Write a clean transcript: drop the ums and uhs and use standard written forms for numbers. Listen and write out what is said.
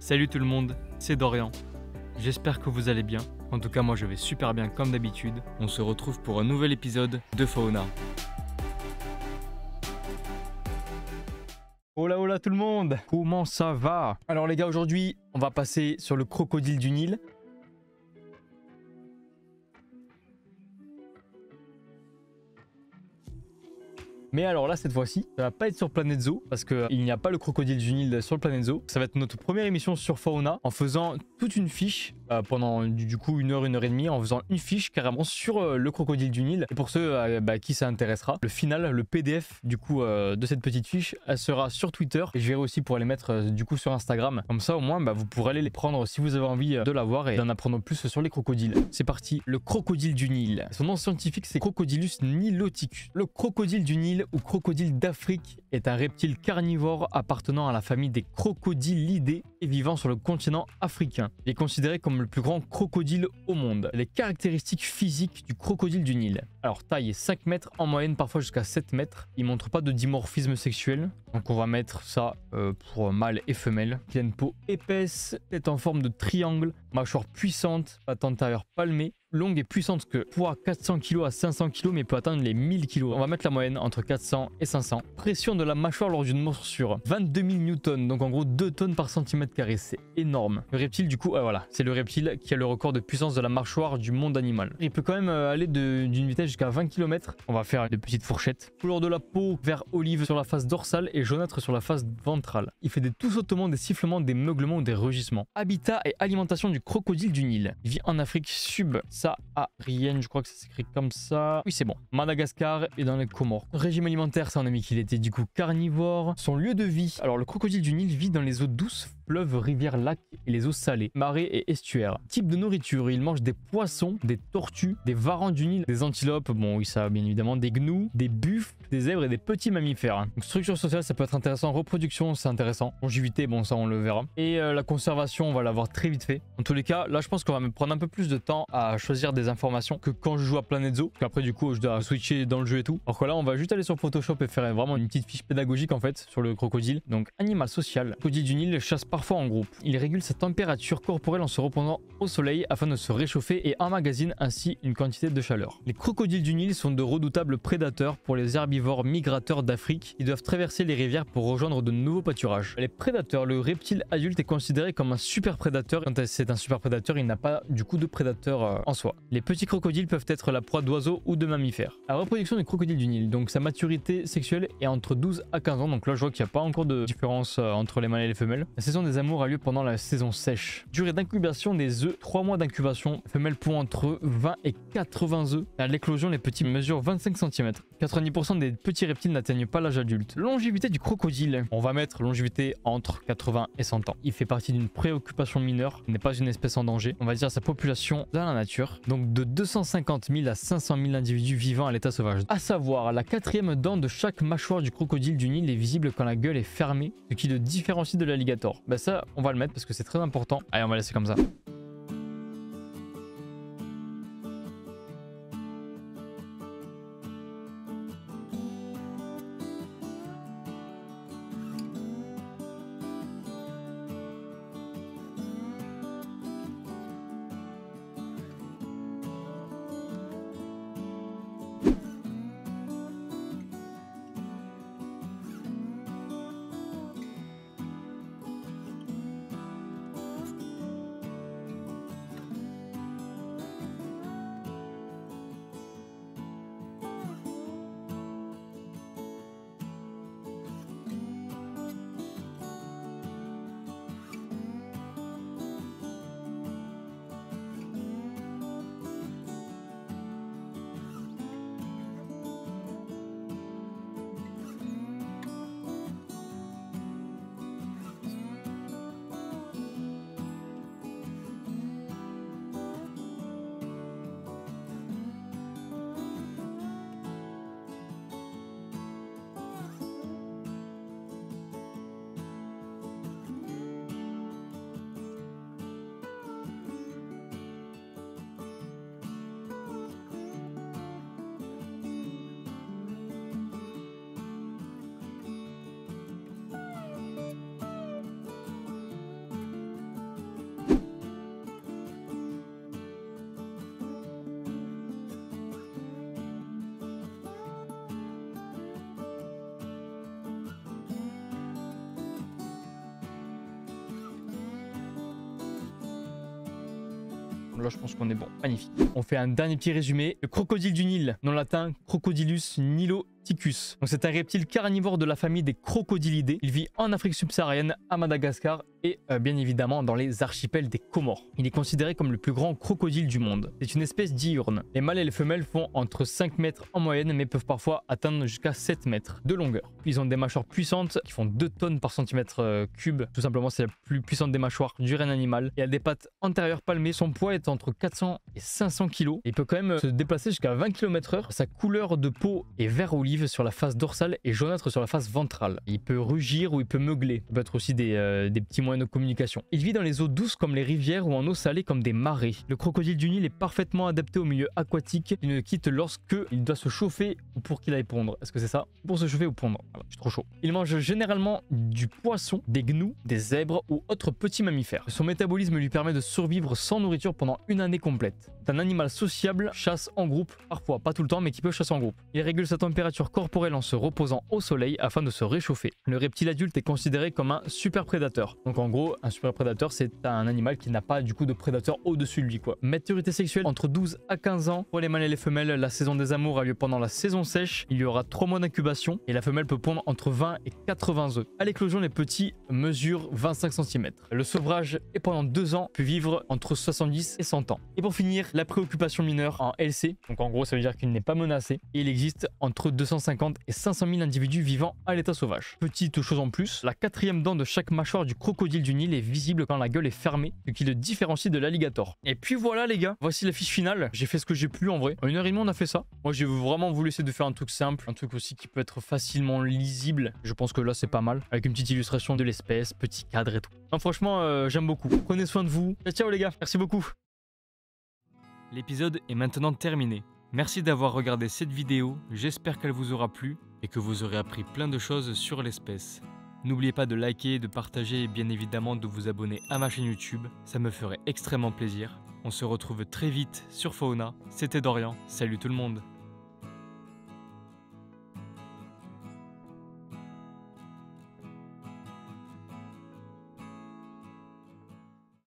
Salut tout le monde, c'est Dorian. J'espère que vous allez bien. En tout cas, moi je vais super bien comme d'habitude. On se retrouve pour un nouvel épisode de Fauna. Hola tout le monde, comment ça va? Alors les gars, aujourd'hui, on va passer sur le crocodile du Nil. Mais alors là, cette fois-ci, ça va pas être sur Planète Zoo parce qu'il n'y a pas le crocodile du Nil sur le Planète Zoo. Ça va être notre première émission sur Fauna en faisant toute une fiche pendant du coup une heure et demie, en faisant une fiche carrément sur le crocodile du Nil. Et pour ceux qui ça intéressera, le final, le PDF du coup de cette petite fiche, elle sera sur Twitter et je verrai aussi pour les mettre du coup sur Instagram. Comme ça au moins vous pourrez aller les prendre si vous avez envie de la voir et d'en apprendre plus sur les crocodiles. C'est parti, le crocodile du Nil. Son nom scientifique c'est Crocodylus niloticus. Le crocodile du Nil ou crocodile d'Afrique est un reptile carnivore appartenant à la famille des crocodilidae et vivant sur le continent africain. Il est considéré comme le plus grand crocodile au monde. Les caractéristiques physiques du crocodile du Nil. Alors taille 5 mètres en moyenne, parfois jusqu'à 7 mètres. Il montre pas de dimorphisme sexuel. Donc on va mettre ça pour mâle et femelle. Il a une peau épaisse, tête en forme de triangle, mâchoire puissante, patte antérieure palmée, longue et puissante que poids 400 kg à 500 kg mais peut atteindre les 1000 kg. On va mettre la moyenne entre 400 et 500. Pression de la mâchoire lors d'une morsure 22 000 newtons, donc en gros 2 tonnes par centimètre carré, c'est énorme. Le reptile du coup, voilà, c'est le reptile qui a le record de puissance de la mâchoire du monde animal. Il peut quand même aller d'une vitesse jusqu'à 20 km. On va faire des petites fourchettes. Couleur de la peau vert olive sur la face dorsale et jaunâtre sur la face ventrale. Il fait des tout sautements, des sifflements, des meuglements ou des rugissements. Habitat et alimentation du crocodile du Nil. Il vit en Afrique subsaharienne, je crois que ça s'écrit comme ça. Oui, c'est bon. Madagascar et dans les Comores. Régime alimentaire, ça on a mis qu'il était du coup carnivore. Son lieu de vie. Alors le crocodile du Nil vit dans les eaux douces, fleuves, rivières, lacs et les eaux salées, marais et estuaires. Type de nourriture, il mange des poissons, des tortues, des varans du Nil, des antilopes, bon oui ça bien évidemment, des gnous, des buffles, des zèbres et des petits mammifères. Donc structure sociale ça peut être intéressant, reproduction c'est intéressant, longévité bon ça on le verra. Et la conservation on va l'avoir très vite fait. En tous les cas là je pense qu'on va me prendre un peu plus de temps à choisir des informations que quand je joue à Planète Zoo. Après du coup je dois switcher dans le jeu et tout. Alors que là on va juste aller sur Photoshop et faire vraiment une petite fiche pédagogique en fait sur le crocodile. Donc animal social, le crocodile du Nil chasse parfois en groupe. Il régule sa température corporelle en se reposant au soleil afin de se réchauffer et emmagasine ainsi une quantité de chaleur. Les crocodiles du Nil sont de redoutables prédateurs pour les herbivores migrateurs d'Afrique. Ils doivent traverser les rivières pour rejoindre de nouveaux pâturages. Les prédateurs, le reptile adulte est considéré comme un super prédateur. Quand c'est un super prédateur, il n'a pas du coup de prédateur en soi. Les petits crocodiles peuvent être la proie d'oiseaux ou de mammifères. La reproduction du crocodile du Nil, donc sa maturité sexuelle est entre 12 à 15 ans. Donc là je vois qu'il n'y a pas encore de différence entre les mâles et les femelles. La saison des amours a lieu pendant la saison sèche. Durée d'incubation des œufs, 3 mois d'incubation. Femelles pondent entre 20 et 80 œufs. À l'éclosion, les petits mesurent 25 cm. 90% des petits reptiles n'atteignent pas l'âge adulte. Longévité du crocodile. On va mettre longévité entre 80 et 100 ans. Il fait partie d'une préoccupation mineure, n'est pas une espèce en danger. On va dire sa population dans la nature. Donc de 250 000 à 500 000 individus vivant à l'état sauvage. À savoir, la 4e dent de chaque mâchoire du crocodile du Nil est visible quand la gueule est fermée, ce qui le différencie de l'alligator. Ça, on va le mettre parce que c'est très important. Allez, on va laisser comme ça. Là, je pense qu'on est bon. Magnifique. On fait un dernier petit résumé. Le crocodile du Nil, nom latin Crocodilus niloticus. Donc c'est un reptile carnivore de la famille des crocodilidés. Il vit en Afrique subsaharienne, à Madagascar et bien évidemment dans les archipels des Comores. Il est considéré comme le plus grand crocodile du monde. C'est une espèce diurne. Les mâles et les femelles font entre 5 mètres en moyenne, mais peuvent parfois atteindre jusqu'à 7 mètres de longueur. Ils ont des mâchoires puissantes qui font 2 tonnes par centimètre cube. Tout simplement, c'est la plus puissante des mâchoires du règne animal. Il a des pattes antérieures palmées. Son poids est entre 400 et 500 kg. Il peut quand même se déplacer jusqu'à 20 km/h. Sa couleur de peau est vert olive sur la face dorsale et jaunâtre sur la face ventrale. Il peut rugir ou il peut meugler. Il peut être aussi des petits moyens de communication. Il vit dans les eaux douces comme les rivières ou en eau salée comme des marais. Le crocodile du Nil est parfaitement adapté au milieu aquatique. Il ne quitte lorsque il doit se chauffer ou pour qu'il aille pondre. Est-ce que c'est ça? Pour se chauffer ou pondre. Voilà, je suis trop chaud. Il mange généralement du poisson, des gnous, des zèbres ou autres petits mammifères. Son métabolisme lui permet de survivre sans nourriture pendant une année complète. C'est un animal sociable, chasse en groupe, parfois, pas tout le temps, mais qui peut chasser en groupe. Il régule sa température corporelle en se reposant au soleil afin de se réchauffer. Le reptile adulte est considéré comme un super prédateur. Donc en gros, un super prédateur, c'est un animal qui n'a pas du coup de prédateur au-dessus de lui, quoi. Maturité sexuelle entre 12 à 15 ans. Pour les mâles et les femelles, la saison des amours a lieu pendant la saison sèche. Il y aura 3 mois d'incubation et la femelle peut pondre entre 20 et 80 œufs. À l'éclosion, les petits mesurent 25 cm. Le sevrage est pendant 2 ans, peut vivre entre 70 et 100 ans. Et pour finir, la préoccupation mineure en LC. Donc en gros, ça veut dire qu'il n'est pas menacé. Et il existe entre 250 et 500 000 individus vivant à l'état sauvage. Petite chose en plus, la 4e dent de chaque mâchoire du crocodile du Nil est visible quand la gueule est fermée, ce qui le différencie de l'alligator. Et puis voilà les gars, voici la fiche finale. J'ai fait ce que j'ai pu en vrai. En 1h30 on a fait ça. Moi j'ai vraiment voulu essayer de faire un truc simple, un truc aussi qui peut être facilement lisible. Je pense que là c'est pas mal, avec une petite illustration de l'espèce, petit cadre et tout. Non, franchement j'aime beaucoup. Prenez soin de vous. Ciao les gars, merci beaucoup. L'épisode est maintenant terminé. Merci d'avoir regardé cette vidéo, j'espère qu'elle vous aura plu et que vous aurez appris plein de choses sur l'espèce. N'oubliez pas de liker, de partager et bien évidemment de vous abonner à ma chaîne YouTube, ça me ferait extrêmement plaisir. On se retrouve très vite sur Fauna, c'était Dorian, salut tout le monde.